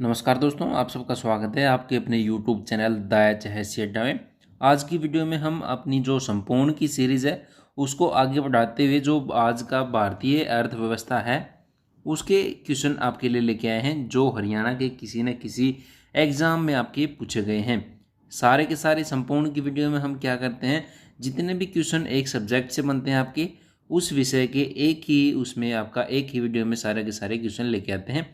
नमस्कार दोस्तों, आप सबका स्वागत है आपके अपने YouTube चैनल द एच अड्डा में। आज की वीडियो में हम अपनी जो संपूर्ण की सीरीज़ है उसको आगे बढ़ाते हुए जो आज का भारतीय अर्थव्यवस्था है उसके क्वेश्चन आपके लिए लेके आए हैं, जो हरियाणा के किसी न किसी एग्ज़ाम में आपके पूछे गए हैं। सारे के सारे संपूर्ण की वीडियो में हम क्या करते हैं, जितने भी क्वेश्चन एक सब्जेक्ट से बनते हैं आपके उस विषय के एक ही उसमें आपका एक ही वीडियो में सारे के सारे क्वेश्चन लेके आते हैं।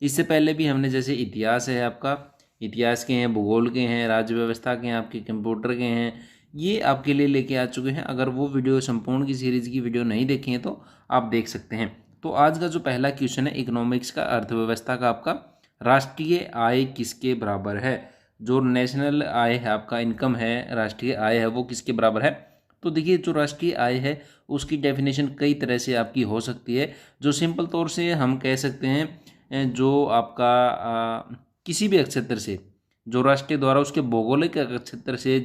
इससे पहले भी हमने जैसे इतिहास है आपका, इतिहास के हैं, भूगोल के हैं, राज्य व्यवस्था के हैं, आपके कंप्यूटर के हैं, ये आपके लिए लेके आ चुके हैं। अगर वो वीडियो संपूर्ण की सीरीज़ की वीडियो नहीं देखी है तो आप देख सकते हैं। तो आज का जो पहला क्वेश्चन है इकोनॉमिक्स का, अर्थव्यवस्था का आपका, राष्ट्रीय आय किसके बराबर है। जो नेशनल आय है आपका, इनकम है, राष्ट्रीय आय है, वो किसके बराबर है। तो देखिए, जो राष्ट्रीय आय है उसकी डेफिनेशन कई तरह से आपकी हो सकती है। जो सिंपल तौर से हम कह सकते हैं, जो आपका किसी भी क्षेत्र से, जो राष्ट्र द्वारा उसके भौगोलिक क्षेत्र से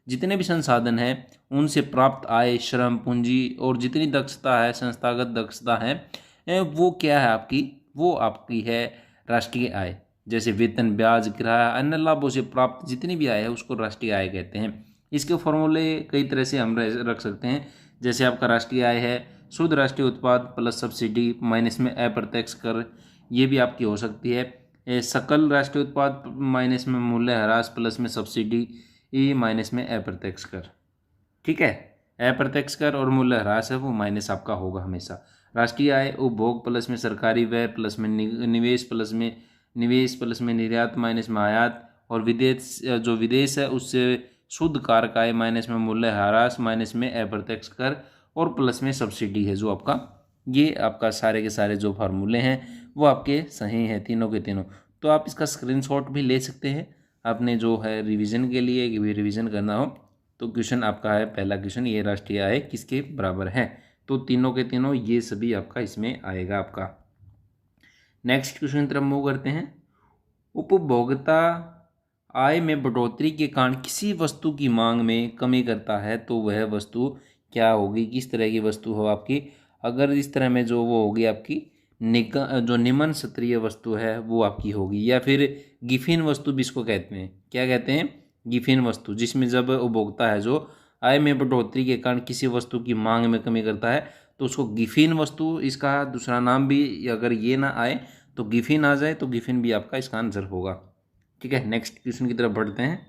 जितने भी संसाधन हैं उनसे प्राप्त आय, श्रम पूंजी और जितनी दक्षता है, संस्थागत दक्षता है, वो क्या है आपकी, वो आपकी है राष्ट्रीय आय। जैसे वेतन, ब्याज, किराया, अन्य लाभों से प्राप्त जितनी भी आय है उसको राष्ट्रीय आय कहते हैं। इसके फॉर्मूले कई तरह से हम रख सकते हैं। जैसे आपका राष्ट्रीय आय है शुद्ध राष्ट्रीय उत्पाद प्लस सब्सिडी माइनस में अप्रत्यक्ष कर, ये भी आपकी हो सकती है। सकल राष्ट्रीय उत्पाद माइनस में मूल्य ह्रास प्लस में सब्सिडी, ई माइनस में अप्रत्यक्ष कर। ठीक है, अप्रत्यक्ष कर और मूल्य ह्रास है वो माइनस आपका होगा हमेशा। राष्ट्रीय आय उपभोग प्लस में सरकारी व्यय प्लस में निवेश प्लस में निर्यात माइनस में आयात, और विदेश, जो विदेश है उससे शुद्ध कारक आय माइनस में मूल्य ह्रास माइनस में अप्रत्यक्ष कर और प्लस में सब्सिडी है जो आपका। ये आपका सारे के सारे जो फार्मूले हैं वो आपके सही हैं, तीनों के तीनों। तो आप इसका स्क्रीनशॉट भी ले सकते हैं आपने जो है रिवीजन के लिए, कि भी रिवीजन करना हो तो। क्वेश्चन आपका है पहला क्वेश्चन, ये राष्ट्रीय आय किसके बराबर है। तो तीनों के तीनों ये सभी आपका इसमें आएगा आपका। नेक्स्ट क्वेश्चन तरफ मूव करते हैं। उपभोक्ता आय में बढ़ोतरी के कारण किसी वस्तु की मांग में कमी करता है तो वह वस्तु क्या होगी, किस तरह की वस्तु हो आपकी। अगर इस तरह में जो वो होगी आपकी जो निम्न स्तरीय वस्तु है वो आपकी होगी, या फिर गिफिन वस्तु भी इसको कहते हैं। क्या कहते हैं? गिफिन वस्तु, जिसमें जब उपभोक्ता है जो आय में बढ़ोतरी के कारण किसी वस्तु की मांग में कमी करता है तो उसको गिफिन वस्तु, इसका दूसरा नाम भी अगर ये ना आए तो गिफिन आ जाए तो गिफिन भी आपका इसका आंसर होगा। ठीक है, नेक्स्ट क्वेश्चन की तरफ बढ़ते हैं।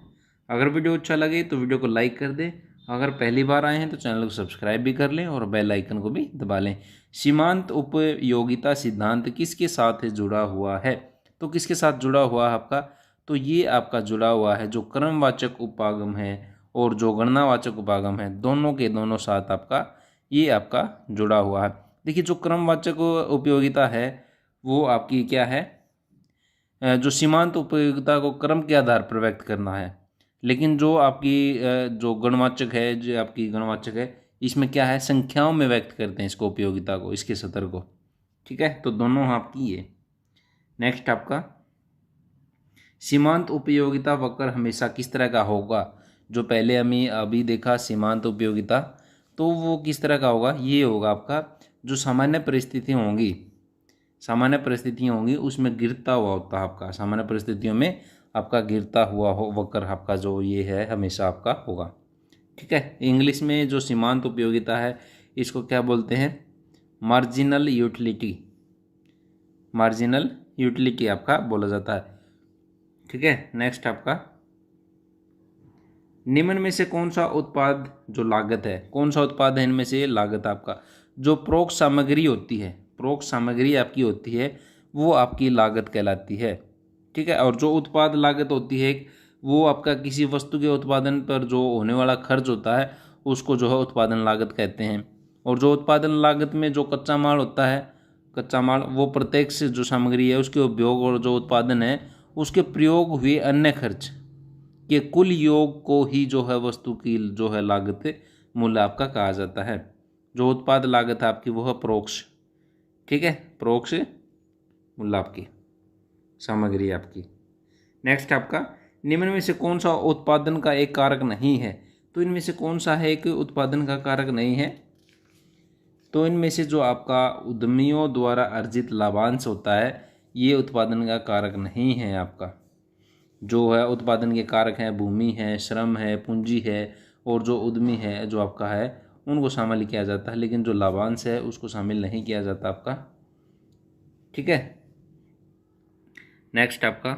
अगर वीडियो अच्छा लगे तो वीडियो को लाइक कर दें। अगर पहली बार आए हैं तो चैनल को सब्सक्राइब भी कर लें और बेल आइकन को भी दबा लें। सीमांत उपयोगिता सिद्धांत किसके साथ जुड़ा हुआ है। तो किसके साथ जुड़ा हुआ है आपका, तो ये आपका जुड़ा हुआ है जो क्रमवाचक उपागम है और जो गणनावाचक उपागम है, दोनों के दोनों साथ आपका ये आपका जुड़ा हुआ है। देखिए, जो क्रमवाचक उपयोगिता है वो आपकी क्या है, जो सीमांत उपयोगिता को क्रम के आधार पर व्यक्त करना है। लेकिन जो आपकी जो गणवाचक है, जो आपकी गणवाचक है, इसमें क्या है, संख्याओं में व्यक्त करते हैं इसको, उपयोगिता को, इसके सतर को। ठीक है, तो दोनों आपकी ये। नेक्स्ट आपका, सीमांत उपयोगिता वक्र हमेशा किस तरह का होगा। जो पहले हमें अभी देखा सीमांत उपयोगिता, तो वो किस तरह का होगा, ये होगा आपका जो सामान्य परिस्थितियाँ होंगी, सामान्य परिस्थितियाँ होंगी उसमें गिरता हुआ होता है आपका, सामान्य परिस्थितियों में आपका गिरता हुआ हो वक्र आपका जो ये है हमेशा आपका होगा। ठीक है, इंग्लिश में जो सीमांत उपयोगिता है इसको क्या बोलते हैं, मार्जिनल यूटिलिटी, मार्जिनल यूटिलिटी आपका बोला जाता है। ठीक है, नेक्स्ट आपका, निम्न में से कौन सा उत्पाद जो लागत है, कौन सा उत्पाद है इनमें से लागत आपका, जो प्रोक्त सामग्री होती है, प्रोक्त सामग्री आपकी होती है वो आपकी लागत कहलाती है। ठीक है, और जो उत्पाद लागत होती है वो आपका किसी वस्तु के उत्पादन पर जो होने वाला खर्च होता है उसको जो है उत्पादन लागत कहते हैं। और जो उत्पादन लागत में जो कच्चा माल होता है, कच्चा माल वो प्रत्यक्ष जो सामग्री है उसके उपयोग और जो उत्पादन है उसके प्रयोग हुए अन्य खर्च के कुल योग को ही जो है वस्तु की जो है लागत मूल्य आपका कहा जाता है। जो उत्पाद लागत है आपकी वो है परोक्ष। ठीक है, परोक्ष मूल्य आपकी सामग्री आपकी। नेक्स्ट आपका, निम्न में से कौन सा उत्पादन का एक कारक नहीं है। तो इनमें से कौन सा है एक उत्पादन का कारक नहीं है, तो इनमें से जो आपका उद्यमियों द्वारा अर्जित लाभांश होता है ये उत्पादन का कारक नहीं है आपका। जो है उत्पादन के कारक हैं भूमि है, श्रम है, पूंजी है और जो उद्यमी है जो आपका है उनको शामिल किया जाता है, लेकिन जो लाभांश है उसको शामिल नहीं किया जाता आपका। ठीक है, नेक्स्ट आपका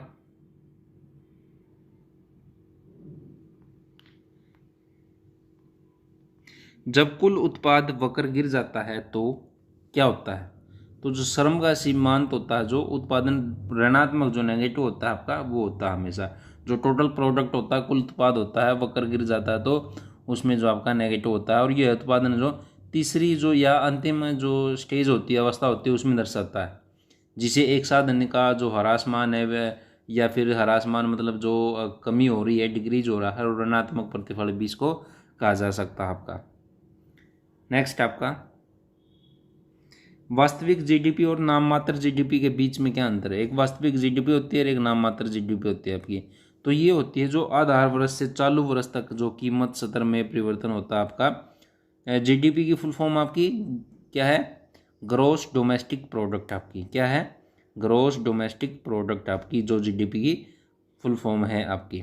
जब कुल उत्पाद वक्र गिर जाता है तो क्या होता है? तो जो श्रम का सीमांत होता है, जो उत्पादन ऋणात्मक जो नेगेटिव होता है आपका, वो होता है हमेशा। जो टोटल प्रोडक्ट होता है, कुल उत्पाद होता है, वक्र गिर जाता है तो उसमें जो आपका नेगेटिव होता है। और ये उत्पादन जो तीसरी जो या अंतिम जो स्टेज होती है, अवस्था होती है, उसमें दर्शाता है, जिसे एक साधन का जो ह्रासमान है वह, या फिर ह्रासमान मतलब जो कमी हो रही है, डिक्रीज हो रहा है, और ऋणात्मक प्रतिफल भी इसको कहा जा सकता है आपका। नेक्स्ट आपका वास्तविक जीडीपी और नाममात्र जीडीपी के बीच में क्या अंतर है? एक वास्तविक जीडीपी होती है और एक नाममात्र जीडीपी होती है आपकी। तो ये होती है जो आधार वर्ष से चालू वर्ष तक जो कीमत सत्र में परिवर्तन होता है आपका। जीडीपी की फुल फॉर्म आपकी क्या है? ग्रॉस डोमेस्टिक प्रोडक्ट आपकी क्या है? ग्रॉस डोमेस्टिक प्रोडक्ट आपकी जो जीडीपी की फुल फॉर्म है आपकी।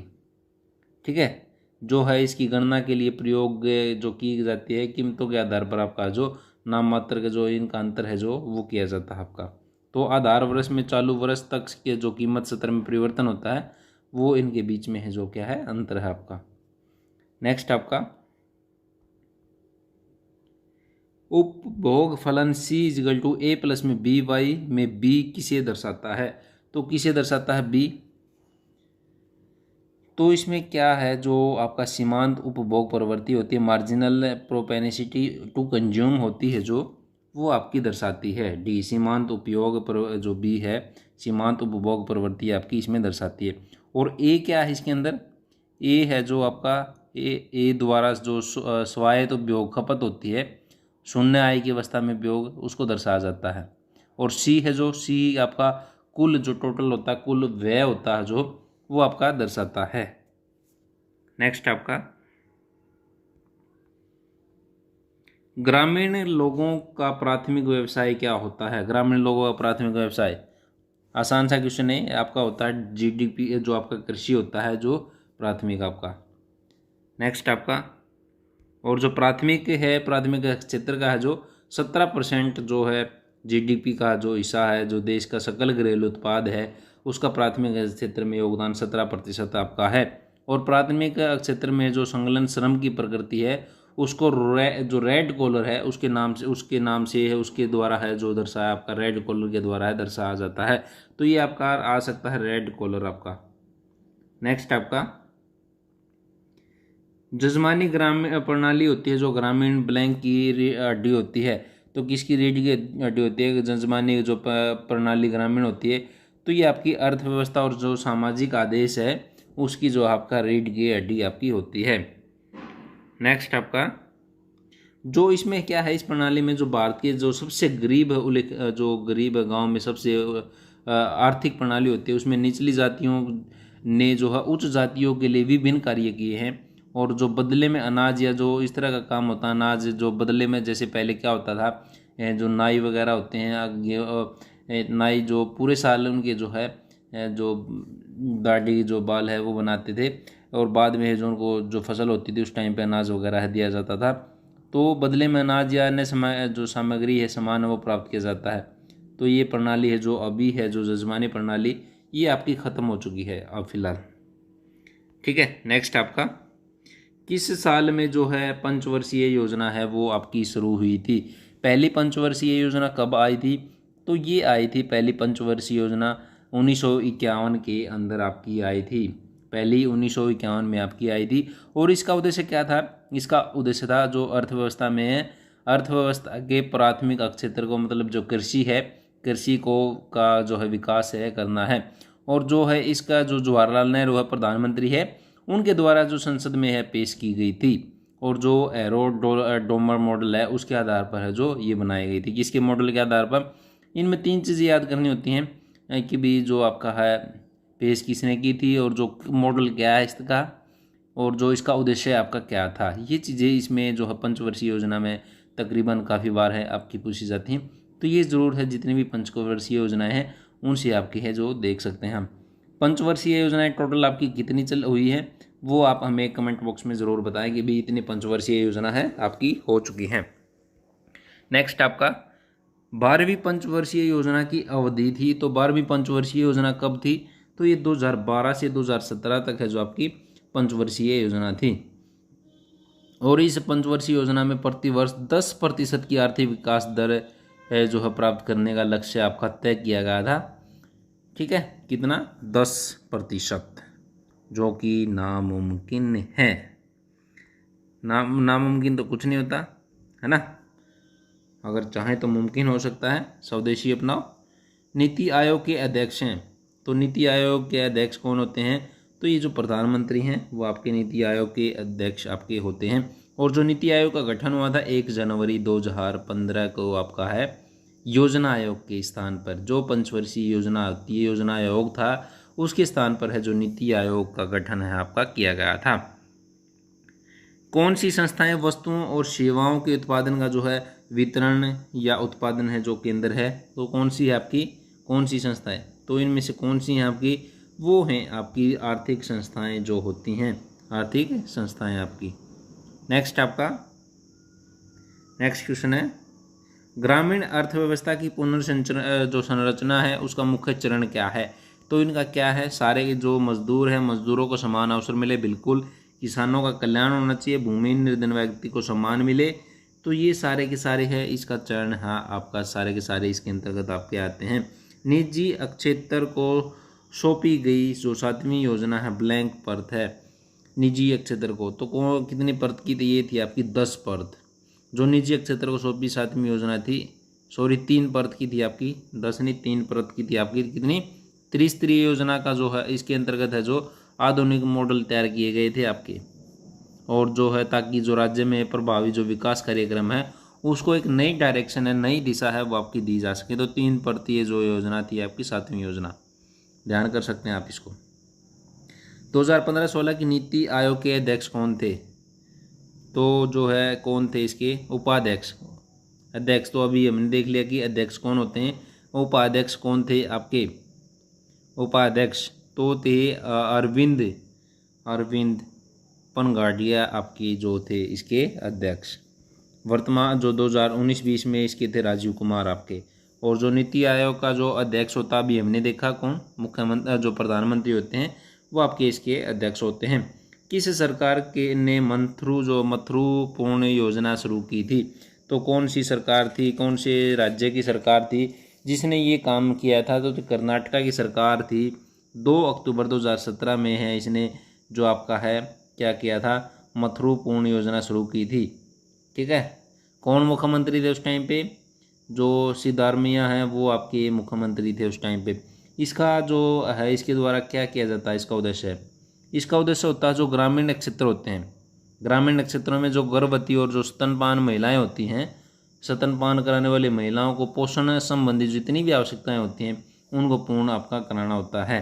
ठीक है, जो है इसकी गणना के लिए प्रयोग जो की जाती है कीमतों के आधार पर आपका जो नाम मात्र का जो इनका अंतर है जो वो किया जाता है आपका। तो आधार वर्ष में चालू वर्ष तक के जो कीमत सत्र में परिवर्तन होता है वो इनके बीच में है जो क्या है अंतर है आपका। नेक्स्ट आपका उपभोग फलन C equal to A plus में बी वाई में B किसे दर्शाता है? तो किसे दर्शाता है B? तो इसमें क्या है जो आपका सीमांत उपभोग प्रवृत्ति होती है, मार्जिनल प्रोपेनिसिटी टू कंज्यूम होती है जो वो आपकी दर्शाती है डी। सीमांत उपयोग पर जो बी है सीमांत उपभोग प्रवृत्ति आपकी इसमें दर्शाती है। और ए क्या है इसके अंदर? ए है जो आपका ए द्वारा जो स्वायत्त उपभोग खपत होती है, शून्य आय की अवस्था में उपयोग, उसको दर्शाया जाता है। और सी है जो सी आपका कुल जो टोटल होता है, कुल व्यय होता है जो वो आपका दर्शाता है। नेक्स्ट आपका ग्रामीण लोगों का प्राथमिक व्यवसाय क्या होता है? ग्रामीण लोगों का प्राथमिक व्यवसाय आसान सा क्वेश्चन है आपका, होता है जीडीपी जो आपका कृषि होता है जो प्राथमिक आपका। नेक्स्ट आपका और जो प्राथमिक है, प्राथमिक क्षेत्र का है जो 17% जो है जीडीपी का जो हिस्सा है, जो देश का सकल घरेलू उत्पाद है उसका प्राथमिक क्षेत्र में योगदान 17% आपका है। और प्राथमिक क्षेत्र में जो संलग्न श्रम की प्रकृति है उसको जो रेड कॉलर है उसके नाम से है, उसके द्वारा है जो दर्शाया आपका, रेड कॉलर के द्वारा है दर्शाया जाता है। तो ये आपका आ सकता है रेड कॉलर आपका। नेक्स्ट आपका जजमानी ग्रामीण प्रणाली होती है जो ग्रामीण ब्लैंक की हड्डी होती है। तो किसकी रीढ़ की हड्डी होती है? जजमानी जो प्रणाली ग्रामीण होती है। तो ये आपकी अर्थव्यवस्था और जो सामाजिक आदेश है उसकी जो आपका रीढ़ की हड्डी आपकी होती है। नेक्स्ट आपका जो इसमें क्या है, इस प्रणाली में जो भारत के जो सबसे गरीब जो गरीब गांव में सबसे आर्थिक प्रणाली होती है उसमें निचली जातियों ने जो है उच्च जातियों के लिए विभिन्न कार्य किए हैं। और जो बदले में अनाज या जो इस तरह का काम होता है, अनाज जो बदले में, जैसे पहले क्या होता था जो नाई वगैरह होते हैं, नाई जो पूरे साल उनके जो है जो दाढ़ी जो बाल है वो बनाते थे, और बाद में जो उनको जो फसल होती थी उस टाइम पे अनाज वगैरह दिया जाता था। तो बदले में अनाज या अन्य जो सामग्री है, सामान है, वो प्राप्त किया जाता है। तो ये प्रणाली है जो अभी है जो जजमानी प्रणाली, ये आपकी ख़त्म हो चुकी है अब फिलहाल। ठीक है, नेक्स्ट आपका किस साल में जो है पंचवर्षीय योजना है वो आपकी शुरू हुई थी? पहली पंचवर्षीय योजना कब आई थी? तो ये आई थी पहली पंचवर्षीय योजना 1951 के अंदर आपकी आई थी। पहली 1951 में आपकी आई थी। और इसका उद्देश्य क्या था? इसका उद्देश्य था जो अर्थव्यवस्था में है, अर्थव्यवस्था के प्राथमिक क्षेत्र को, मतलब जो कृषि है, कृषि को का जो है विकास है करना है। और जो है इसका जो जवाहरलाल नेहरू है प्रधानमंत्री है, उनके द्वारा जो संसद में है पेश की गई थी। और जो एरो डोमर मॉडल है उसके आधार पर है जो ये बनाई गई थी। किसके मॉडल के आधार पर? इनमें 3 चीज़ें याद करनी होती हैं कि भी जो आपका है पेश किसने की थी, और जो मॉडल क्या है इसका, और जो इसका उद्देश्य आपका क्या था। ये चीज़ें इसमें जो है पंचवर्षीय योजना में तकरीबन काफ़ी बार है आपकी पूछी जाती हैं। तो ये ज़रूर है जितनी भी पंचवर्षीय योजनाएं हैं उनसे आपकी है जो देख सकते हैं हम। पंचवर्षीय योजनाएं टोटल आपकी कितनी चल हुई है वो आप हमें कमेंट बॉक्स में ज़रूर बताएं कि भी इतनी पंचवर्षीय योजना है आपकी हो चुकी है। नेक्स्ट आपका 12वीं पंचवर्षीय योजना की अवधि थी। तो 12वीं पंचवर्षीय योजना कब थी? तो ये 2012 से 2017 तक है जो आपकी पंचवर्षीय योजना थी। और इस पंचवर्षीय योजना में प्रतिवर्ष 10% की आर्थिक विकास दर है जो है प्राप्त करने का लक्ष्य आपका तय किया गया था। ठीक है, कितना? 10%, जो कि नामुमकिन है। नामुमकिन तो कुछ नहीं होता है ना, अगर चाहें तो मुमकिन हो सकता है। स्वदेशी अपनाओ। नीति आयोग के अध्यक्ष हैं। तो नीति आयोग के अध्यक्ष कौन होते हैं? तो ये जो प्रधानमंत्री हैं वो आपके नीति आयोग के अध्यक्ष आपके होते हैं। और जो नीति आयोग का गठन हुआ था 1 जनवरी 2015 को आपका है योजना आयोग के स्थान पर। जो पंचवर्षीय योजना ये योजना आयोग था उसके स्थान पर है जो नीति आयोग का गठन है आपका किया गया था। कौन सी संस्थाएं वस्तुओं और सेवाओं के उत्पादन का जो है वितरण या उत्पादन है जो केंद्र है? तो कौन सी है आपकी, कौन सी संस्थाएं? तो इनमें से कौन सी हैं आपकी? वो हैं आपकी आर्थिक संस्थाएं जो होती हैं, आर्थिक संस्थाएं आपकी। नेक्स्ट आपका नेक्स्ट क्वेश्चन है ग्रामीण अर्थव्यवस्था की पुनर्संरचना जो संरचना है उसका मुख्य चरण क्या है? तो इनका क्या है? सारे जो मजदूर हैं मजदूरों को समान अवसर मिले, बिल्कुल। किसानों का कल्याण होना चाहिए, भूमिहीन निर्धन व्यक्ति को सम्मान मिले। तो ये सारे के सारे है इसका चरण है आपका, सारे के सारे इसके अंतर्गत आपके आते हैं। निजी क्षेत्र को सौंपी गई जो 7वीं योजना है ब्लैंक परत है निजी क्षेत्र को। तो कितनी परत की? तो ये थी आपकी 10 परत। जो निजी क्षेत्र को सौंपी 7वीं योजना थी, 3 परत की थी आपकी, 10 नहीं 3 परत की थी आपकी। कितनी? त्रिस्तरीय योजना का जो है इसके अंतर्गत है जो आधुनिक मॉडल तैयार किए गए थे आपके, और जो है ताकि जो राज्य में प्रभावी जो विकास कार्यक्रम है उसको एक नई डायरेक्शन है, नई दिशा है वो आपकी दी जा सके। तो 3 परतीय जो योजना थी आपकी 7वीं योजना, ध्यान कर सकते हैं आप इसको। 2015-16 की नीति आयोग के अध्यक्ष कौन थे? तो जो है कौन थे इसके उपाध्यक्ष? अध्यक्ष तो अभी हमने देख लिया कि अध्यक्ष कौन होते हैं। उपाध्यक्ष कौन थे आपके? उपाध्यक्ष तो थे अरविंद पनगाडिया आपकी जो थे इसके अध्यक्ष। वर्तमान जो 2019-20 में इसके थे राजीव कुमार आपके। और जो नीति आयोग का जो अध्यक्ष होता अभी हमने देखा कौन? मुख्यमंत्री जो प्रधानमंत्री होते हैं वो आपके इसके अध्यक्ष होते हैं। किस सरकार के ने मथुरू पूर्ण योजना शुरू की थी? तो कौन सी सरकार थी, कौन से राज्य की सरकार थी जिसने ये काम किया था? तो कर्नाटका की सरकार थी। 2 अक्टूबर 2017 में है इसने जो आपका है क्या किया था? मथुरू पूर्ण योजना शुरू की थी। ठीक है, कौन मुख्यमंत्री थे उस टाइम पे? जो सिद्धारमैया हैं वो आपके मुख्यमंत्री थे उस टाइम पे। इसका जो है इसके द्वारा क्या किया जाता है? इसका उद्देश्य है, इसका उद्देश्य होता है जो ग्रामीण क्षेत्र होते हैं, ग्रामीण क्षेत्रों में जो गर्भवती और जो स्तनपान महिलाएं होती हैं, स्तनपान कराने वाली महिलाओं को पोषण संबंधी जितनी भी आवश्यकताएं होती हैं उनको पूर्ण आपका कराना होता है।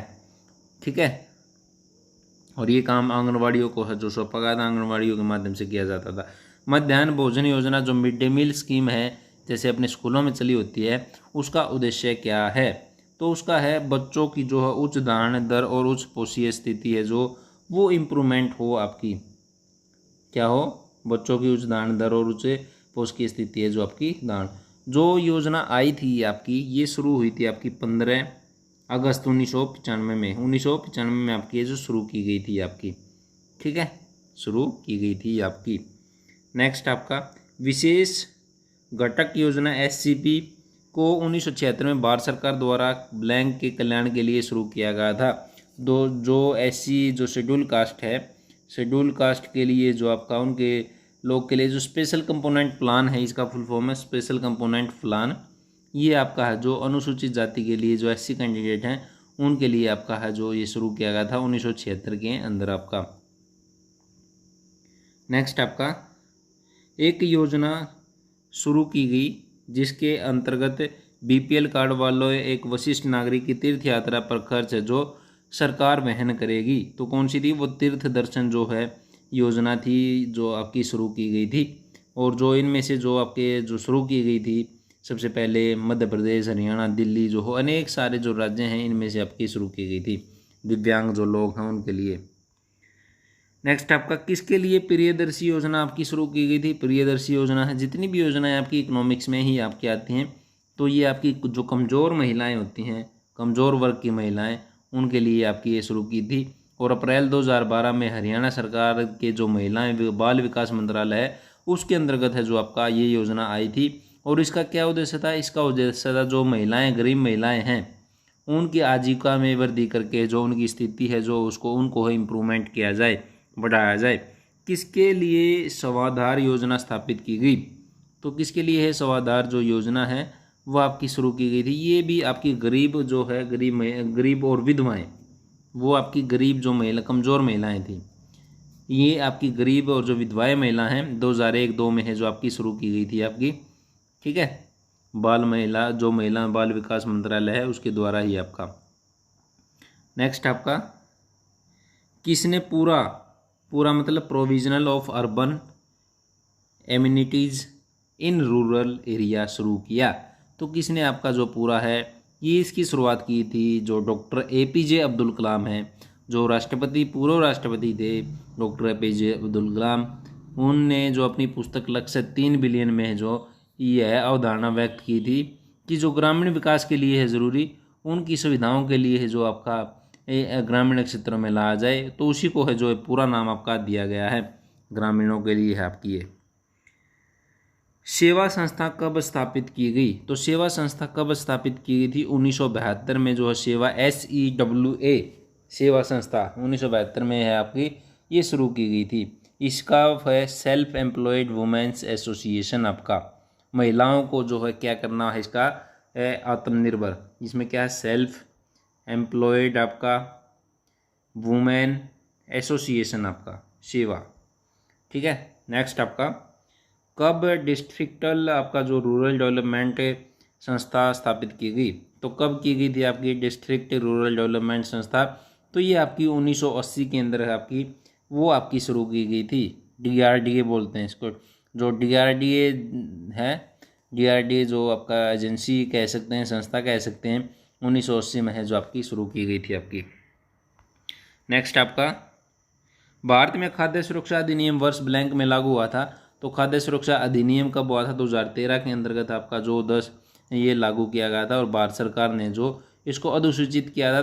ठीक है, और ये काम आंगनवाड़ियों को है जो सौंपा गया था, आंगनवाड़ियों के माध्यम से किया जाता था। मध्याह्न भोजन योजना जो मिड डे मील स्कीम है जैसे अपने स्कूलों में चली होती है, उसका उद्देश्य क्या है? तो उसका है बच्चों की जो है उच्च धारण दर और उच्च पोषीय स्थिति है जो वो इम्प्रूवमेंट हो आपकी, क्या हो? बच्चों की उच्च धारण दर और उच्च पोषकीय स्थिति है जो आपकी धारण। जो योजना आई थी आपकी ये शुरू हुई थी आपकी 15 अगस्त 1995 में, 1995 में आपकी जो शुरू की गई थी आपकी। ठीक है, शुरू की गई थी आपकी। नेक्स्ट आपका विशेष घटक योजना SCP को 1976 में भारत सरकार द्वारा ब्लैंक के कल्याण के लिए शुरू किया गया था। जो SC जो शेड्यूल कास्ट है, शेड्यूल कास्ट के लिए जो आपका उनके लोग के लिए जो स्पेशल कंपोनेंट प्लान है, इसका फुल फॉर्म है स्पेशल कंपोनेंट प्लान। ये आपका है जो अनुसूचित जाति के लिए जो SC कैंडिडेट हैं उनके लिए आपका है जो ये शुरू किया गया था 1976 के अंदर आपका। नेक्स्ट आपका एक योजना शुरू की गई जिसके अंतर्गत BPL कार्ड वालों एक वरिष्ठ नागरिक की तीर्थ यात्रा पर खर्च है जो सरकार वहन करेगी। तो कौन सी थी? वो तीर्थ दर्शन जो है योजना थी जो आपकी शुरू की गई थी। और जो इनमें से जो आपके जो शुरू की गई थी सबसे पहले मध्य प्रदेश, हरियाणा, दिल्ली जो हो अनेक सारे जो राज्य हैं इनमें से आपकी शुरू की गई थी, दिव्यांग जो लोग हैं उनके लिए। नेक्स्ट आपका किसके लिए प्रियदर्शी योजना आपकी शुरू की गई थी? प्रियदर्शी योजना है, जितनी भी योजनाएं आपकी इकोनॉमिक्स में ही आपकी आती हैं तो ये आपकी जो कमज़ोर महिलाएं होती हैं, कमज़ोर वर्ग की महिलाएं, उनके लिए आपकी ये शुरू की थी। और अप्रैल 2012 में हरियाणा सरकार के जो महिलाएं बाल विकास मंत्रालय है उसके अंतर्गत है जो आपका ये योजना आई थी। और इसका क्या उद्देश्य था? इसका उद्देश्य था जो महिलाएं, गरीब महिलाएं हैं, उनकी आजीविका में वृद्धि करके जो उनकी स्थिति है जो उसको उनको इम्प्रूवमेंट किया जाए, बढ़ाया जाए। किसके लिए स्वाधार योजना स्थापित की गई? तो किसके लिए है स्वाधार जो योजना है वो आपकी शुरू की गई थी? ये भी आपकी गरीब जो है, गरीब और विधवाएं, वो आपकी गरीब जो महिला, कमज़ोर महिलाएं थी, ये आपकी गरीब और जो विधवाएं महिला हैं 2001-2 में है जो आपकी शुरू की गई थी आपकी, ठीक है। महिला बाल विकास मंत्रालय है उसके द्वारा ही आपका। नेक्स्ट आपका किसने पूरा मतलब provisional of urban amenities in rural area शुरू किया? तो किसने आपका जो पूरा है ये इसकी शुरुआत की थी? जो डॉक्टर APJ अब्दुल कलाम हैं, जो पूर्व राष्ट्रपति थे डॉक्टर APJ अब्दुल कलाम, उनने जो अपनी पुस्तक लक्ष्य 3 बिलियन में जो यह अवधारणा व्यक्त की थी कि जो ग्रामीण विकास के लिए है ज़रूरी, उनकी सुविधाओं के लिए है जो आपका ग्रामीण क्षेत्रों में लाया जाए, तो उसी को है जो पूरा नाम आपका दिया गया है, ग्रामीणों के लिए है आपकी ये। सेवा संस्था कब स्थापित की गई? तो सेवा संस्था कब स्थापित की गई थी? 1972 में जो है SEWA सेवा संस्था 1972 में है आपकी ये शुरू की गई थी। इसका है सेल्फ एम्प्लॉयड वुमेन्स एसोसिएशन, आपका महिलाओं को जो है क्या करना है, इसका आत्मनिर्भर, इसमें क्या है सेल्फ एम्प्लॉयड आपका वुमेन एसोसिएशन आपका सेवा, ठीक है। नेक्स्ट आपका कब डिस्ट्रिक्टल आपका जो रूरल डेवलपमेंट संस्था स्थापित की गई? तो कब की गई थी आपकी डिस्ट्रिक्ट रूरल डेवलपमेंट संस्था? तो ये आपकी 1980 के अंदर है आपकी वो आपकी शुरू की गई थी। DRDA बोलते हैं इसको, जो DRDA है, DRDA जो आपका एजेंसी कह सकते हैं, संस्था कह सकते हैं, 1980 में है जो आपकी शुरू की गई थी आपकी। नेक्स्ट आपका भारत में खाद्य सुरक्षा अधिनियम वर्ष ब्लैंक में लागू हुआ था। तो खाद्य सुरक्षा अधिनियम कब हुआ था? 2013 के अंतर्गत आपका जो 10 ये लागू किया गया था और भारत सरकार ने जो इसको अधिसूचित किया था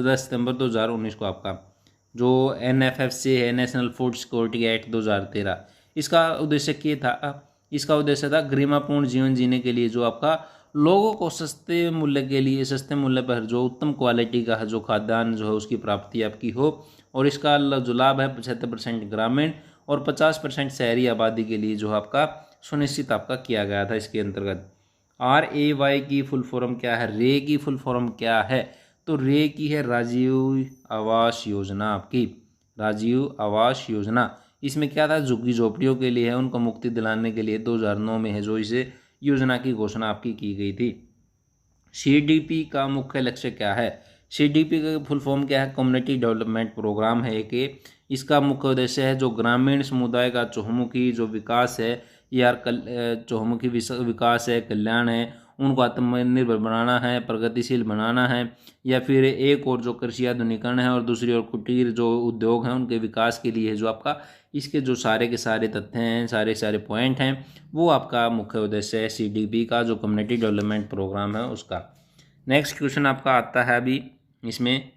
10 सितंबर 2019 को आपका, जो NFFC है, नेशनल फूड सिक्योरिटी एक्ट 2013। इसका उद्देश्य क्या था? इसका उद्देश्य था गरिमापूर्ण जीवन जीने के लिए जो आपका लोगों को सस्ते मूल्य पर जो उत्तम क्वालिटी का जो खाद्यान्न जो है उसकी प्राप्ति आपकी हो, और इसका जो लाभ है 75% ग्रामीण और 50% शहरी आबादी के लिए जो आपका सुनिश्चित आपका किया गया था। इसके अंतर्गत RAY की फुल फॉर्म क्या है? रे की फुल फॉर्म क्या है? तो रे की है राजीव आवास योजना, आपकी राजीव आवास योजना। इसमें क्या था? झुग्गी झोपड़ियों के लिए है, उनको मुक्ति दिलाने के लिए 2009 में है जो इसे योजना की घोषणा आपकी की गई थी। CDP का मुख्य लक्ष्य क्या है? CDP का फुल फॉर्म क्या है? कम्युनिटी डेवलपमेंट प्रोग्राम है एक। इसका मुख्य उद्देश्य है जो ग्रामीण समुदाय का चहुमुखी जो विकास है या चहुमुखी विकास है, कल्याण है, उनको आत्मनिर्भर बनाना है, प्रगतिशील बनाना है, या फिर एक और जो कृषि आधुनिकीकरण है और दूसरी ओर कुटीर जो उद्योग हैं उनके विकास के लिए है जो आपका इसके जो सारे के सारे तथ्य हैं, सारे पॉइंट हैं, वो आपका मुख्य उद्देश्य है CDP का जो कम्युनिटी डेवलपमेंट प्रोग्राम है उसका। नेक्स्ट क्वेश्चन आपका आता है अभी इसमें,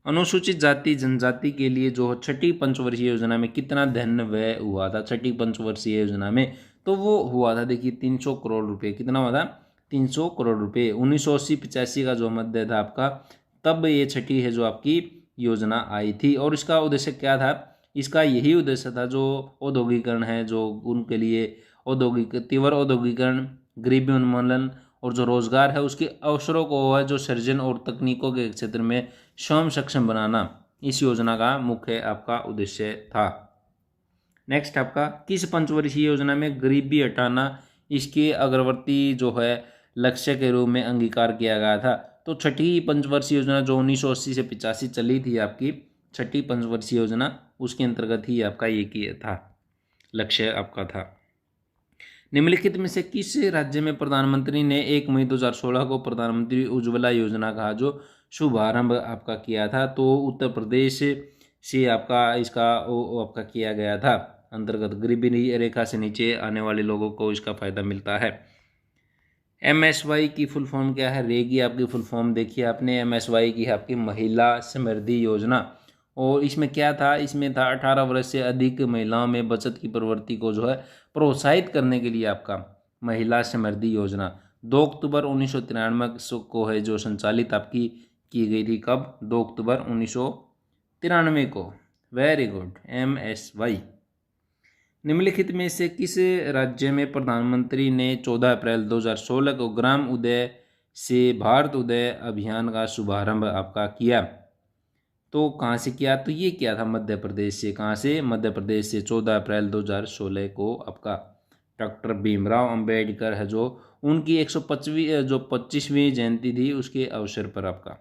अनुसूचित जाति जनजाति के लिए जो छठी पंचवर्षीय योजना में कितना धन व्यय हुआ था? छठी पंचवर्षीय योजना में तो वो हुआ था, देखिए 300 करोड़ रुपये। कितना हुआ था? 300 करोड़ रुपये। 1980-85 का जो मध्य था आपका, तब ये छठी है जो आपकी योजना आई थी। और इसका उद्देश्य क्या था? इसका यही उद्देश्य था जो औद्योगिकरण है, जो उनके लिए तीव्र औद्योगिकरण, गरीबी उन्मूलन और जो रोजगार है उसके अवसरों को है जो सृजन और तकनीकों के क्षेत्र में स्वयं सक्षम बनाना, इस योजना का मुख्य आपका उद्देश्य था। नेक्स्ट आपका किस पंचवर्षीय योजना में गरीबी हटाना इसके अग्रवर्ती जो है लक्ष्य के रूप में अंगीकार किया गया था? तो छठी पंचवर्षीय योजना जो 1980 से 85 चली थी आपकी छठी पंचवर्षीय योजना, उसके अंतर्गत ही आपका ये किया था, लक्ष्य आपका था। निम्नलिखित में से किस राज्य में प्रधानमंत्री ने 1 मई 2016 को प्रधानमंत्री उज्ज्वला योजना का जो शुभारंभ आपका किया था? तो उत्तर प्रदेश से आपका इसका आपका किया गया था अंतर्गत। गरीबी रेखा से नीचे आने वाले लोगों को इसका फायदा मिलता है। MSY की फुल फॉर्म क्या है? रेगी आपकी फुल फॉर्म देखिए आपने। MSY की है आपकी महिला समृद्धि योजना। और इसमें क्या था? इसमें था 18 वर्ष से अधिक महिलाओं में बचत की प्रवृत्ति को जो है प्रोत्साहित करने के लिए आपका महिला समृद्धि योजना 2 अक्टूबर 1993 को है जो संचालित आपकी की गई थी। कब? 2 अक्टूबर 1993 को। Very good, MSY। निम्नलिखित में से किस राज्य में प्रधानमंत्री ने 14 अप्रैल 2016 को ग्राम उदय से भारत उदय अभियान का शुभारंभ आपका किया? तो कहाँ से किया? तो ये किया था मध्य प्रदेश से। कहाँ से? मध्य प्रदेश से 14 अप्रैल 2016 को आपका डॉक्टर भीमराव अंबेडकर है जो उनकी 125वीं जयंती थी उसके अवसर पर आपका।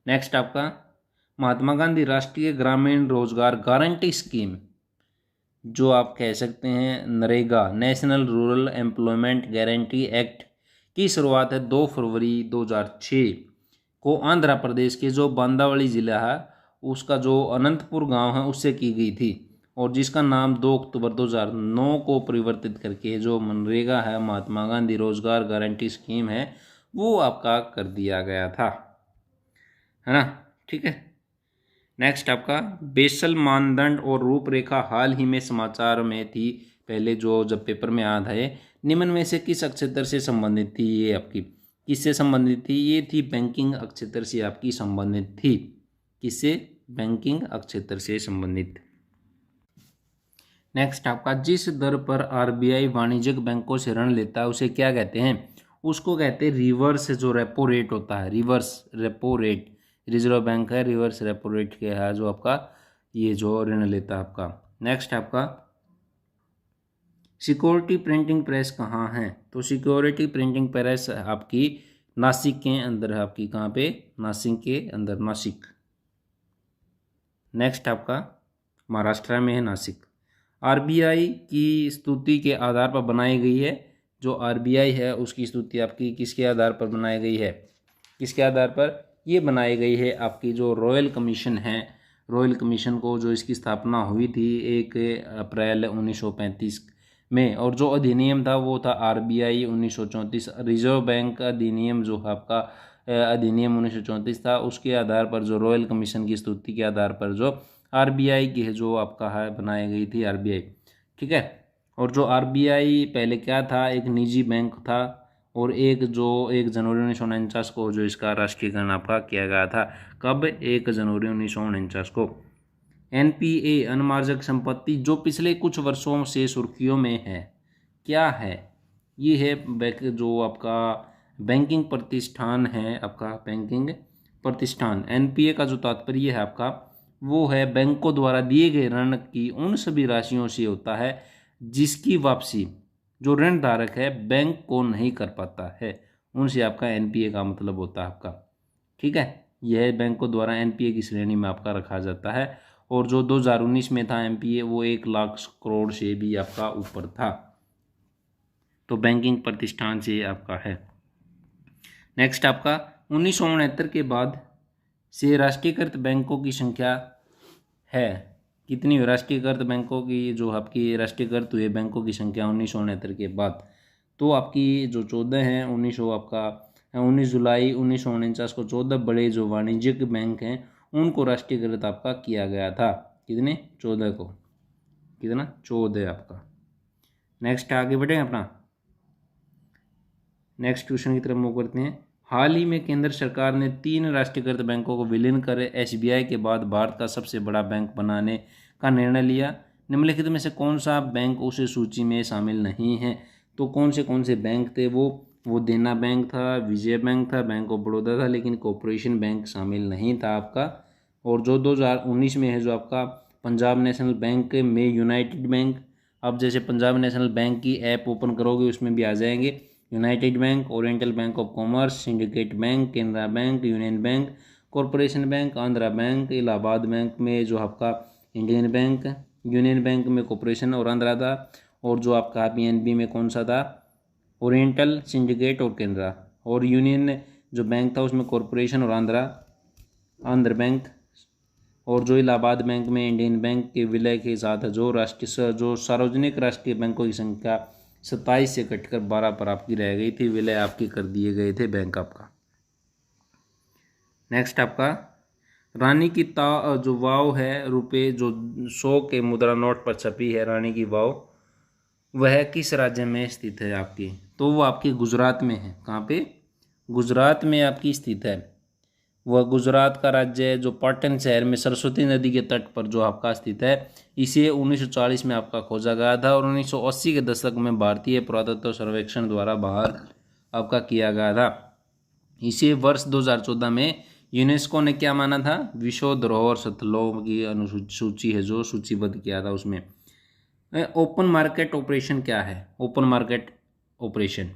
नेक्स्ट आपका महात्मा गांधी राष्ट्रीय ग्रामीण रोजगार गारंटी स्कीम जो आप कह सकते हैं NREGA, national rural employment guarantee act की शुरुआत है 2 फरवरी 2006 को आंध्र प्रदेश के जो बांदावली ज़िला है उसका जो अनंतपुर गांव है उससे की गई थी। और जिसका नाम 2 अक्टूबर 2009 को परिवर्तित करके जो मनरेगा है, महात्मा गांधी रोजगार गारंटी स्कीम है, वो आपका कर दिया गया था, है ना। ठीक है। नेक्स्ट आपका बेसल मानदंड और रूपरेखा हाल ही में समाचार में थी, पहले जो जब पेपर में याद है। निम्न में से किस अक्षेत्र से संबंधित थी? ये आपकी किससे संबंधित थी? ये थी बैंकिंग अक्षेत्र से आपकी संबंधित थी। किससे? बैंकिंग अक्षेत्र से संबंधित। नेक्स्ट आपका जिस दर पर RBI वाणिज्यिक बैंकों से ऋण लेता है उसे क्या कहते हैं? उसको कहते हैं रिवर्स जो रेपो रेट होता है, reverse repo rate. Reserve bank है, रिवर्स रेपो रेट के है जो आपका ये जो ऋण लेता है आपका। नेक्स्ट आपका सिक्योरिटी प्रिंटिंग प्रेस कहाँ है? तो सिक्योरिटी प्रिंटिंग प्रेस आपकी नासिक के अंदर है आपकी। कहाँ पे? नासिक के अंदर, नासिक। नेक्स्ट आपका महाराष्ट्र में है, नासिक। RBI की स्तुति के आधार पर बनाई गई है। जो RBI है उसकी स्तुति आपकी किसके आधार पर बनाई गई है? किसके आधार पर ये बनाई गई है? आपकी जो रॉयल कमीशन है, रॉयल कमीशन को जो इसकी स्थापना हुई थी 1 अप्रैल 1935 में। और जो अधिनियम था वो था RBI 1934, रिजर्व बैंक अधिनियम जो आपका अधिनियम 1934 था। उसके आधार पर जो रॉयल कमीशन की स्तुति के आधार पर जो RBI की है जो आपका है बनाई गई थी RBI। ठीक है। और जो RBI पहले क्या था? एक निजी बैंक था। और 1 जनवरी 1949 को जो इसका राष्ट्रीयकरण आपका किया गया था। कब? 1 जनवरी 1949 को। NPA अनमार्जक संपत्ति जो पिछले कुछ वर्षों से सुर्खियों में है, क्या है? ये है जो आपका बैंकिंग प्रतिष्ठान है, आपका बैंकिंग प्रतिष्ठान। NPA का जो तात्पर्य है आपका वो है बैंकों द्वारा दिए गए ऋण की उन सभी राशियों से होता है जिसकी वापसी जो ऋण धारक है बैंक को नहीं कर पाता है, उनसे आपका NPA का मतलब होता है आपका। ठीक है। यह बैंकों द्वारा NPA की श्रेणी में आपका रखा जाता है। और जो 2019 में था NPA वो 1 लाख करोड़ से भी आपका ऊपर था। तो बैंकिंग प्रतिष्ठान से आपका है। नेक्स्ट आपका 1969 के बाद से राष्ट्रीयकृत बैंकों की संख्या है कितनी? राष्ट्रीयकृत बैंकों की जो आपकी राष्ट्रीयकृत हुए बैंकों की संख्या 1969 के बाद तो आपकी जो 14 हैं 19 जुलाई 1949 को 14 बड़े जो वाणिज्यिक बैंक हैं उनको राष्ट्रीयकृत आपका किया गया था। कितने? 14 को। कितना? 14 आपका। नेक्स्ट आगे बढ़े अपना नेक्स्ट क्वेश्चन की तरफ मूव करते हैं। हाल ही में केंद्र सरकार ने 3 राष्ट्रीयकृत बैंकों को विलीन कर SBI के बाद भारत का सबसे बड़ा बैंक बनाने का निर्णय लिया। निम्नलिखित में से कौन सा बैंक उस सूची में शामिल नहीं है? तो कौन से बैंक थे वो देना बैंक था, विजय बैंक था, बैंक ऑफ बड़ौदा था, लेकिन कॉरपोरेशन बैंक शामिल नहीं था आपका। और जो 2019 में है जो आपका पंजाब नेशनल बैंक में यूनाइटेड बैंक, अब जैसे पंजाब नेशनल बैंक की ऐप ओपन करोगे उसमें भी आ जाएंगे United bank, oriental bank of commerce, syndicate bank, Canara bank, union bank, corporation bank, Andhra bank, Allahabad bank में जो आपका इंडियन बैंक, यूनियन बैंक में कॉरपोरेशन और आंध्रा था, और जो आपका पीएनबी में कौन सा था, ओरिएंटल, सिंडिकेट और केनरा। और यूनियन जो बैंक था उसमें कॉरपोरेशन और आंध्र बैंक। और जो इलाहाबाद बैंक में इंडियन बैंक के विलय के साथ जो सार्वजनिक राष्ट्रीय बैंकों की संख्या 27 से घटकर 12 पर आपकी रह गई थी, विलय आपकी कर दिए गए थे बैंक आपका। नेक्स्ट आपका रानी की जो वाव है, रुपये जो 100 के मुद्रा नोट पर छपी है रानी की वाव, वह किस राज्य में स्थित है आपकी? तो वो आपकी गुजरात में है। कहाँ पे? गुजरात में आपकी स्थित है। वह गुजरात का राज्य है जो पाटन शहर में सरस्वती नदी के तट पर जो आपका स्थित है। इसे 1940 में आपका खोजा गया था और 1980 के दशक में भारतीय पुरातत्व सर्वेक्षण द्वारा बाहर आपका किया गया था। इसे वर्ष 2014 में यूनेस्को ने क्या माना था? विश्व धरोहर स्थलों की अनुसूची है जो सूचीबद्ध किया था उसमें। ओपन मार्केट ऑपरेशन क्या है? ओपन मार्केट ऑपरेशन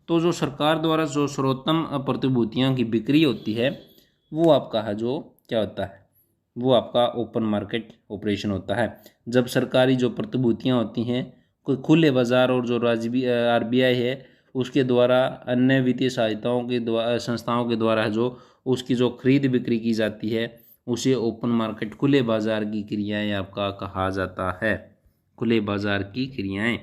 तो जो सरकार द्वारा जो सर्वोत्तम प्रतिभूतियों की बिक्री होती है वो आपका है जो क्या होता है, वो आपका ओपन मार्केट ऑपरेशन होता है। जब सरकारी जो प्रतिभूतियां होती हैं कोई खुले बाजार और जो आरबीआई है उसके द्वारा अन्य वित्तीय सहायताओं के द्वारा संस्थाओं के द्वारा जो उसकी जो खरीद बिक्री की जाती है उसे ओपन मार्केट खुले बाजार की क्रियाएं आपका कहा जाता है। खुले बाजार की क्रियाएं।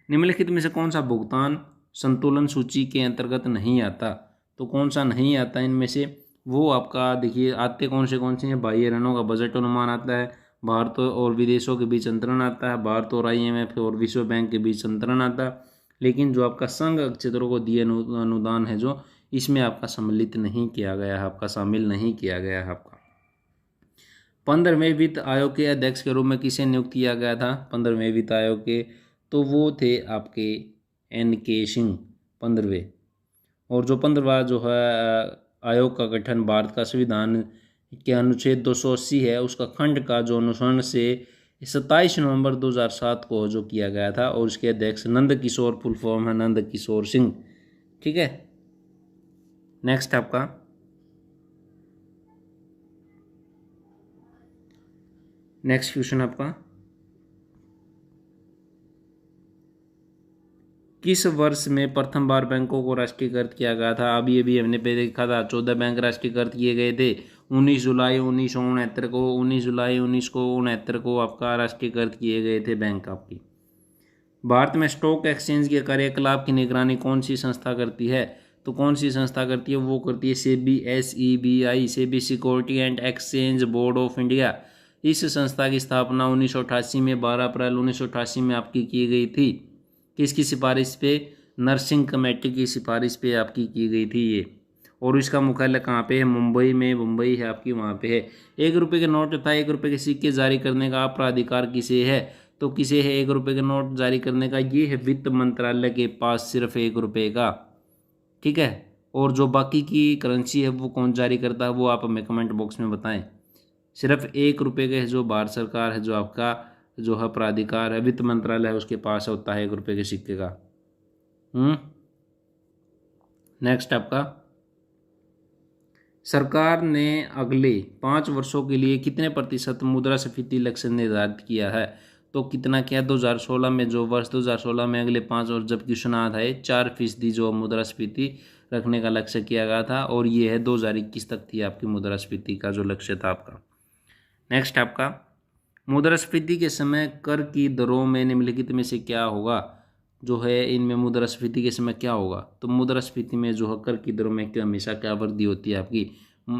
निम्नलिखित में से कौन सा भुगतान संतुलन सूची के अंतर्गत नहीं आता? तो कौन सा नहीं आता इनमें से? वो आपका देखिए आते कौन से हैं। बाह्य ऋणों का बजट अनुमान आता है, भारत और विदेशों के बीच अंतरण आता है, भारत और IMF और विश्व बैंक के बीच अंतरण आता है। लेकिन जो आपका संघ क्षेत्रों को दिए अनुदान है जो इसमें आपका सम्मिलित नहीं किया गया है, आपका शामिल नहीं किया गया है आपका। 15वें वित्त आयोग के अध्यक्ष के रूप में किसे नियुक्त किया गया था? 15वें वित्त आयोग के तो वो थे आपके NK सिंह 15वें। और जो 15वां जो है आयोग का गठन भारत का संविधान के अनुच्छेद 280 है उसका खंड का जो अनुसरण से 27 नवंबर 2007 को जो किया गया था और उसके अध्यक्ष नंद किशोर, फुल फॉर्म है नंद किशोर सिंह। ठीक है। नेक्स्ट आपका नेक्स्ट क्वेश्चन आपका किस वर्ष में प्रथम बार बैंकों को राष्ट्रीयकृत किया गया था? अभी अभी हमने पहले देखा था 14 बैंक राष्ट्रीयकृत किए गए थे 19 जुलाई 1969 को। 19 जुलाई 1969 को आपका राष्ट्रीयकृत किए गए थे बैंक आपकी। भारत में स्टॉक एक्सचेंज के कार्यकलाप की निगरानी कौन सी संस्था करती है? तो कौन सी संस्था करती है? वो करती है SEBI, SEBI, SEBI security and exchange board of India. इस संस्था की स्थापना 1988 में 12 अप्रैल 1988 में आपकी की गई थी। किसकी सिफारिश पे? नरसिंह कमेटी की सिफारिश पे आपकी की गई थी ये। और इसका मुख्यालय कहाँ पे है? मुंबई में। मुंबई है आपकी, वहाँ पे है। 1 रुपये के नोट तथा 1 रुपये के सिक्के जारी करने का प्राधिकार किसे है? तो किसे है 1 रुपये के नोट जारी करने का? ये है वित्त मंत्रालय के पास, सिर्फ 1 रुपये का। ठीक है। और जो बाकी की करेंसी है वो कौन जारी करता है वो आप हमें कमेंट बॉक्स में बताएं। सिर्फ 1 रुपये के जो भारत सरकार है जो आपका जो है प्राधिकार है, वित्त मंत्रालय है, उसके पास होता है 1 रुपये के सिक्के का। नेक्स्ट आपका सरकार ने अगले 5 वर्षों के लिए कितने प्रतिशत मुद्रास्फीति लक्ष्य निर्धारित किया है? तो कितना किया? 2016 में जो वर्ष 2016 में अगले 5 वर्ष जब क्वेश्चन आता है 4% जो मुद्रास्फीति रखने का लक्ष्य किया गया था और ये है 2021 तक थी आपकी मुद्रास्फीति का जो लक्ष्य था आपका। नेक्स्ट आपका मुद्रास्फीति के समय कर की दरों में निम्नलिखित में से क्या होगा? जो है इनमें मुद्रास्फीति के समय क्या होगा? तो मुद्रास्फीति में जो है कर की दरों में क्या हमेशा क्या वृद्धि होती है आपकी?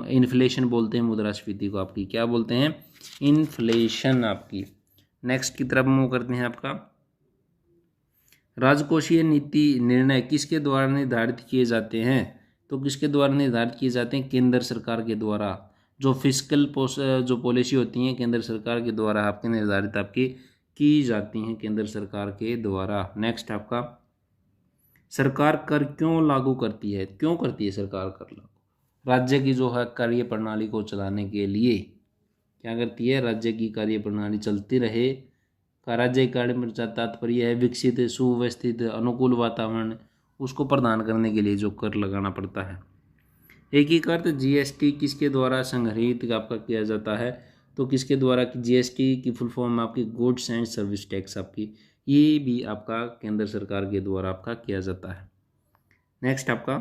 इन्फ्लेशन बोलते हैं मुद्रास्फीति को आपकी। क्या बोलते हैं? इन्फ्लेशन आपकी। नेक्स्ट की तरफ मूव करते हैं आपका राजकोषीय नीति निर्णय किसके द्वारा निर्धारित किए जाते हैं? तो किसके द्वारा निर्धारित किए जाते हैं? केंद्र सरकार के द्वारा। जो फिस्कल जो पॉलिसी होती हैं केंद्र सरकार के द्वारा आपके निर्धारित आपकी की जाती हैं केंद्र सरकार के द्वारा। नेक्स्ट आपका सरकार कर क्यों लागू करती है? क्यों करती है सरकार कर लागू? राज्य की जो है कार्य प्रणाली को चलाने के लिए क्या करती है? राज्य की कार्य प्रणाली चलती रहे का राज्य कार्य में तात्पर्य है विकसित, सुव्यवस्थित, अनुकूल वातावरण उसको प्रदान करने के लिए जो कर लगाना पड़ता है। एकीकृत GST किसके द्वारा संग्रहित आपका किया जाता है? तो किसके द्वारा? GST की फुल फॉर्म आपकी गुड्स एंड सर्विस टैक्स आपकी। ये भी आपका केंद्र सरकार के द्वारा आपका किया जाता है। नेक्स्ट आपका,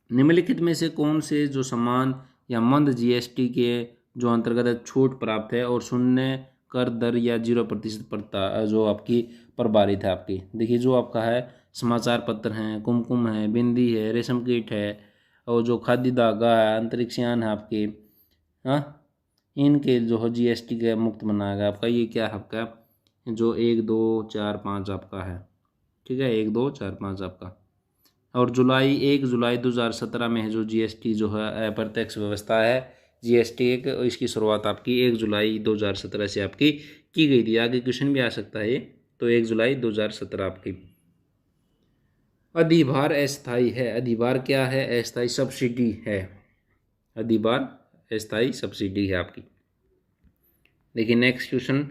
निम्नलिखित में से कौन से जो सामान या मंद जीएसटी के जो अंतर्गत छूट प्राप्त है और शून्य कर दर या 0% पर जो आपकी प्रभारित है आपकी। देखिए जो आपका है समाचार पत्र हैं, कुमकुम है, बिंदी है, रेशम कीट है, और जो खादी धागा है, अंतरिक्षयान है आपके, हाँ, इनके जो है जीएसटी का मुक्त बनाया गया आपका। ये क्या है आपका, जो 1, 2, 4, 5 आपका है, ठीक है, 1, 2, 4, 5 आपका। और 1 जुलाई 2017 में है जो जीएसटी जो है अप्रत्यक्ष व्यवस्था है जीएसटी एक, इसकी शुरुआत आपकी 1 जुलाई 2017 से आपकी की गई थी। आगे क्वेश्चन भी आ सकता है, तो 1 जुलाई 2017 आपकी। अधिभार अस्थायी है, अधिभार क्या है, अस्थायी सब्सिडी है, अधिभार अस्थायी सब्सिडी है आपकी। देखिए नेक्स्ट क्वेश्चन,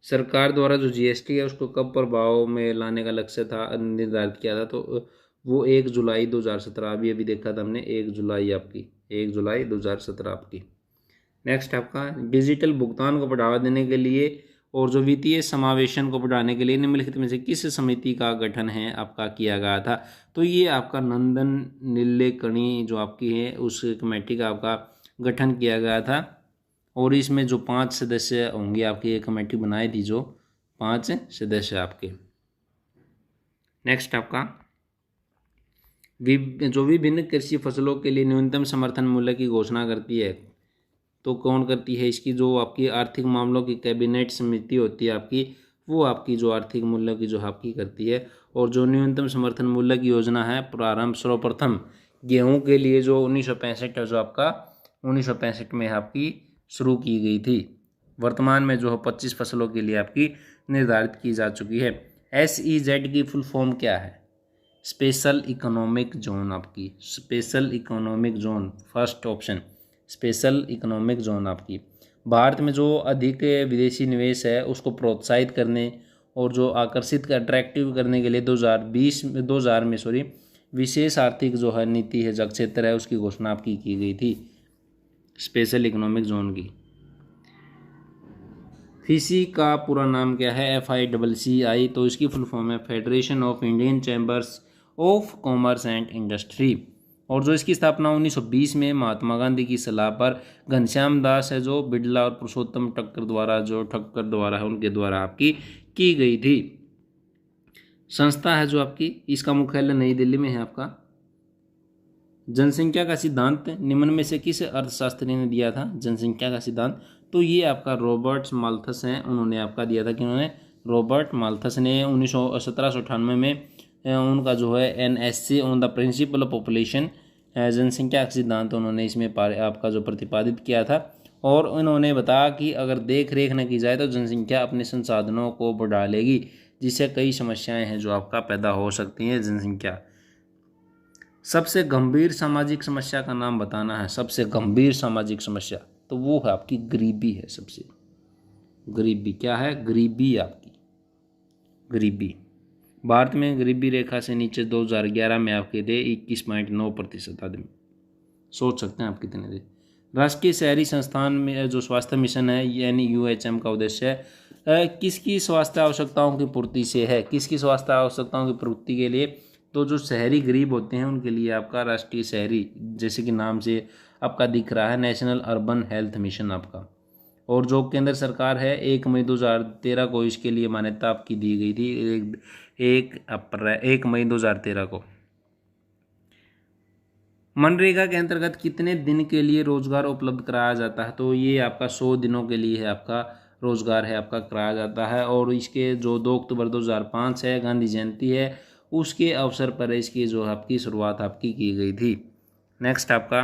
सरकार द्वारा जो जीएसटी है उसको कब प्रभाव में लाने का लक्ष्य था, निर्धारित किया था, तो वो 1 जुलाई 2017, अभी देखा था हमने, 1 जुलाई आपकी, 1 जुलाई 2017 आपकी। नेक्स्ट आपका, डिजिटल भुगतान को बढ़ावा देने के लिए और जो वित्तीय समावेशन को बढ़ाने के लिए निम्नलिखित में से किस समिति का गठन है आपका किया गया था, तो ये आपका नंदन नीलेकणी जो आपकी है उस कमेटी का आपका गठन किया गया था। और इसमें जो 5 सदस्य होंगे आपकी, एक कमेटी बनाई थी जो 5 सदस्य आपके। नेक्स्ट आपका, जो विभिन्न कृषि फसलों के लिए न्यूनतम समर्थन मूल्य की घोषणा करती है, तो कौन करती है, इसकी जो आपकी आर्थिक मामलों की कैबिनेट समिति होती है आपकी, वो आपकी जो आर्थिक मूल्य की जो आपकी करती है। और जो न्यूनतम समर्थन मूल्य की योजना है प्रारंभ सर्वप्रथम गेहूं के लिए जो 1965 है, जो आपका 1965 में आपकी शुरू की गई थी। वर्तमान में जो 25 फसलों के लिए आपकी निर्धारित की जा चुकी है। SEZ की फुल फॉर्म क्या है, स्पेशल इकोनॉमिक जोन आपकी, special economic zone, first option special economic zone आपकी। भारत में जो अधिक विदेशी निवेश है उसको प्रोत्साहित करने और जो आकर्षित अट्रैक्टिव करने के लिए 2000 में विशेष आर्थिक जो है नीति है, जो क्षेत्र है, उसकी घोषणा आपकी की गई थी स्पेशल इकोनॉमिक जोन की। FICCI का पूरा नाम क्या है, FICCI, तो इसकी फुल फॉर्म है federation of Indian chambers of commerce and industry. और जो इसकी स्थापना 1920 में महात्मा गांधी की सलाह पर घनश्याम दास है जो बिड़ला और पुरुषोत्तम ठक्कर द्वारा है, उनके द्वारा आपकी की गई थी। संस्था है जो आपकी, इसका मुख्यालय नई दिल्ली में है आपका। जनसंख्या का सिद्धांत निम्न में से किस अर्थशास्त्री ने दिया था, जनसंख्या का सिद्धांत, तो ये आपका रॉबर्ट माल्थस हैं, उन्होंने आपका दिया था। किन्होंने, रॉबर्ट माल्थस ने 1798 में उनका जो है NSC on the principle of population, जनसंख्या का सिद्धांत उन्होंने इसमें आपका जो प्रतिपादित किया था। और उन्होंने बताया कि अगर देख रेख न की जाए तो जनसंख्या अपने संसाधनों को बढ़ा लेगी, जिससे कई समस्याएं हैं जो आपका पैदा हो सकती हैं। जनसंख्या, सबसे गंभीर सामाजिक समस्या का नाम बताना है, सबसे गंभीर सामाजिक समस्या, तो वो है आपकी गरीबी है। सबसे गरीबी क्या है, गरीबी आपकी, गरीबी। भारत में गरीबी रेखा से नीचे 2011 में आपके थे 21.9% आदमी। सोच सकते हैं आप कितने थे। राष्ट्रीय शहरी संस्थान में जो स्वास्थ्य मिशन है यानी UHM का उद्देश्य है किसकी स्वास्थ्य आवश्यकताओं की पूर्ति से है, किसकी स्वास्थ्य आवश्यकताओं की पूर्ति के लिए, तो जो शहरी गरीब होते हैं उनके लिए आपका राष्ट्रीय शहरी, जैसे कि नाम से आपका दिख रहा है, नेशनल अर्बन हेल्थ मिशन आपका। और जो केंद्र सरकार है 1 मई 2013 को इसके लिए मान्यता आपकी दी गई थी, 1 मई 2013 को। मनरेगा के अंतर्गत कितने दिन के लिए रोजगार उपलब्ध कराया जाता है, तो ये आपका 100 दिनों के लिए है आपका रोजगार है आपका कराया जाता है। और इसके जो 2 अक्टूबर 2005 है, गांधी जयंती है, उसके अवसर पर इसकी जो आपकी शुरुआत आपकी की गई थी। नेक्स्ट आपका,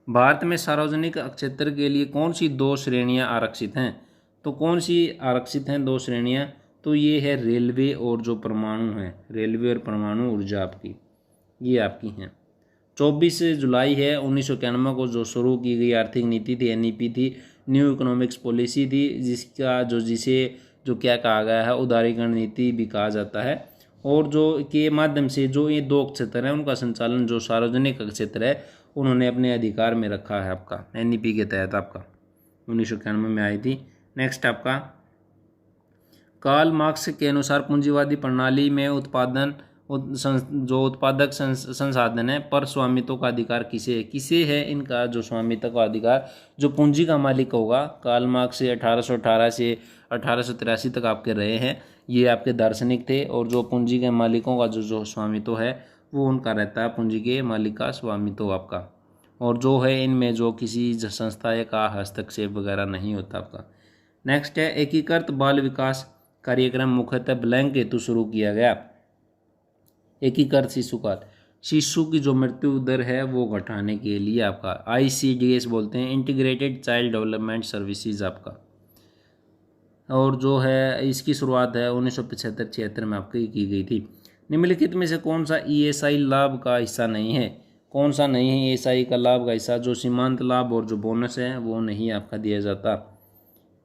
भारत में सार्वजनिक क्षेत्र के लिए कौन सी 2 श्रेणियां आरक्षित हैं, तो कौन सी आरक्षित हैं 2 श्रेणियां, तो ये है रेलवे और जो परमाणु है, रेलवे और परमाणु ऊर्जा आपकी, ये आपकी हैं। 24 जुलाई है 1991 को जो शुरू की गई आर्थिक नीति थी, NEP थी, न्यू इकोनॉमिक्स पॉलिसी थी, जिसे क्या कहा गया है, उदारीकरण नीति भी कहा जाता है। और जो के माध्यम से जो ये 2 क्षेत्र हैं उनका संचालन जो सार्वजनिक क्षेत्र है उन्होंने अपने अधिकार में रखा है आपका, NEP के तहत आपका 1991 में आई थी। नेक्स्ट आपका, कार्ल मार्क्स के अनुसार पूंजीवादी प्रणाली में जो उत्पादक संसाधन है पर स्वामित्व का अधिकार किसे है इनका जो स्वामित्व का अधिकार जो पूंजी का मालिक होगा। कार्ल मार्क्स से 1818 से 1883 तक आपके रहे हैं, ये आपके दार्शनिक थे। और जो पूंजी के मालिकों का जो स्वामित्व है वो उनका रहता है, पूंजी के मालिक का स्वामित्व आपका। और जो है इनमें जो किसी संस्था का हस्तक्षेप वगैरह नहीं होता आपका। नेक्स्ट है एकीकृत बाल विकास कार्यक्रम मुख्यतः ब्लैंक हेतु शुरू किया गया। एकीकृत शिशु की जो मृत्यु दर है वो घटाने के लिए आपका ICDS बोलते हैं, इंटीग्रेटेड चाइल्ड डेवलपमेंट सर्विसेज आपका। और जो है इसकी शुरुआत है 1975-76 में आपकी की गई थी। निम्नलिखित में से कौन सा ESI लाभ का हिस्सा नहीं है? कौन सा नहीं है ESI का लाभ का हिस्सा? जो सीमांत लाभ और जो बोनस है वो नहीं आपका दिया जाता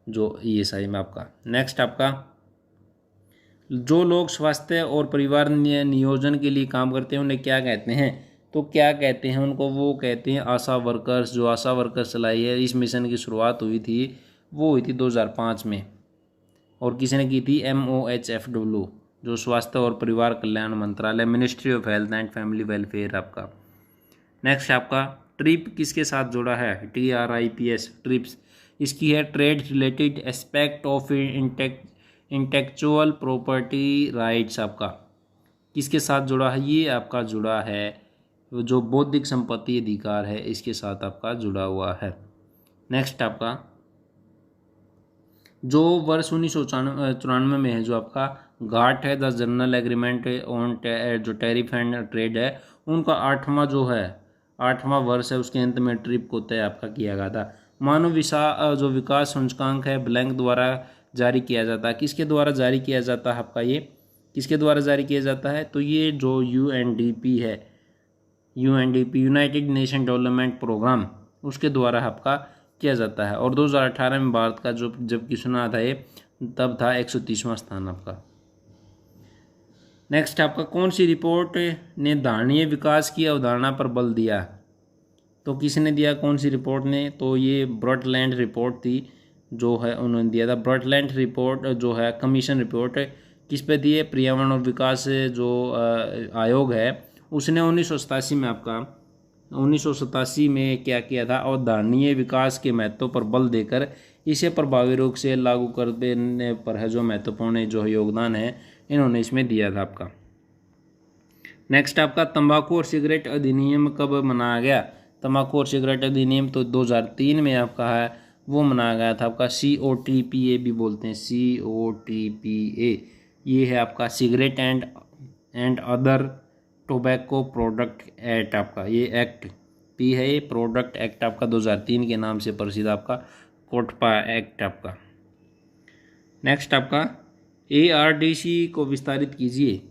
जो ESI में आपका। नेक्स्ट आपका जो लोग स्वास्थ्य और परिवार नियोजन के लिए काम करते हैं उन्हें क्या कहते हैं? तो क्या कहते हैं उनको? वो कहते हैं आशा वर्कर्स। जो आशा वर्कर्स चलाई है, इस मिशन की शुरुआत हुई थी वो हुई थी 2005 में। और किसने की थी? MOHFW जो स्वास्थ्य और परिवार कल्याण मंत्रालय, ministry of health and family welfare आपका। नेक्स्ट आपका ट्रिप किसके साथ जुड़ा है? TRIPS trips. इसकी है trade related aspect of intellectual property rights आपका। किसके साथ जुड़ा है? ये आपका जुड़ा है जो बौद्धिक संपत्ति अधिकार है इसके साथ आपका जुड़ा हुआ है। नेक्स्ट आपका जो वर्ष 1994 में है जो आपका घाट है द जनरल एग्रीमेंट ऑन जो टैरिफ एंड ट्रेड है उनका 8वां वर्ष है, उसके अंत में ट्रिप को तय आपका किया गया था। मानव जो विकास सूचकांक है ब्लैंक द्वारा जारी किया जाता है। किसके द्वारा जारी किया जाता है आपका? ये किसके द्वारा जारी किया जाता है? तो ये जो UNDP है, UNDP united nation development programme, उसके द्वारा आपका किया जाता है। और 2018 में भारत का जो जबकि सुना था ये तब था 130वां स्थान आपका। नेक्स्ट आपका कौन सी रिपोर्ट ने धारणीय विकास की अवधारणा पर बल दिया? तो किसने दिया? कौन सी रिपोर्ट ने? तो ये ब्रॉडलैंड रिपोर्ट थी जो है उन्होंने दिया था। ब्रॉडलैंड रिपोर्ट जो है कमीशन रिपोर्ट किस पे दी है? पर्यावरण और विकास जो आयोग है उसने 1987 में क्या किया था? अवधारणीय विकास के महत्व पर बल देकर इसे प्रभावी रूप से लागू कर देने पर है जो महत्वपूर्ण जो योगदान है इन्होंने इसमें दिया था आपका। नेक्स्ट आपका तंबाकू और सिगरेट अधिनियम कब मनाया गया? तंबाकू और सिगरेट अधिनियम तो 2003 में आपका है वो मनाया गया था आपका। COTPA भी बोलते हैं, COTPA। ये है आपका cigarette and other tobacco product act आपका। ये एक्ट P है, ये प्रोडक्ट एक्ट आपका 2003 के नाम से प्रसिद्ध आपका कोटपा एक्ट आपका। नेक्स्ट आपका ARDC को विस्तारित कीजिए।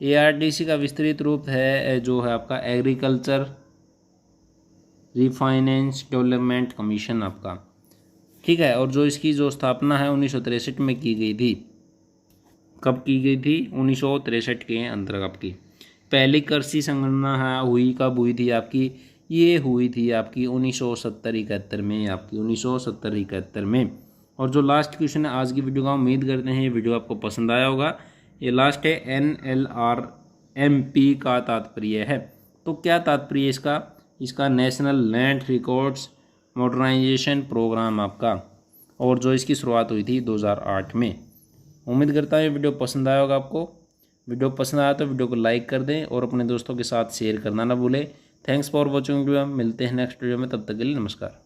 ARDC का विस्तृत रूप है जो है आपका एग्रीकल्चर रिफाइनेंस डेवलपमेंट कमीशन आपका, ठीक है। और जो इसकी जो स्थापना है 1963 में की गई थी। कब की गई थी? 1963 के अंदर आपकी पहली कृषि संगणना है हुई। कब हुई थी आपकी? ये हुई थी आपकी 1970-71 में आपकी 1970-71 में। और जो लास्ट क्वेश्चन है आज की वीडियो का, उम्मीद करते हैं ये वीडियो आपको पसंद आया होगा। ये लास्ट है NLRMP का तात्पर्य है। तो क्या तात्पर्य इसका? इसका national land records modernisation programme आपका। और जो इसकी शुरुआत हुई थी 2008 में। उम्मीद करता हूँ ये वीडियो पसंद आया होगा आपको। वीडियो पसंद आया तो वीडियो को लाइक कर दें और अपने दोस्तों के साथ शेयर करना ना भूलें। Thanks for watching video. मिलते हैं नेक्स्ट वीडियो में, तब तक के लिए नमस्कार।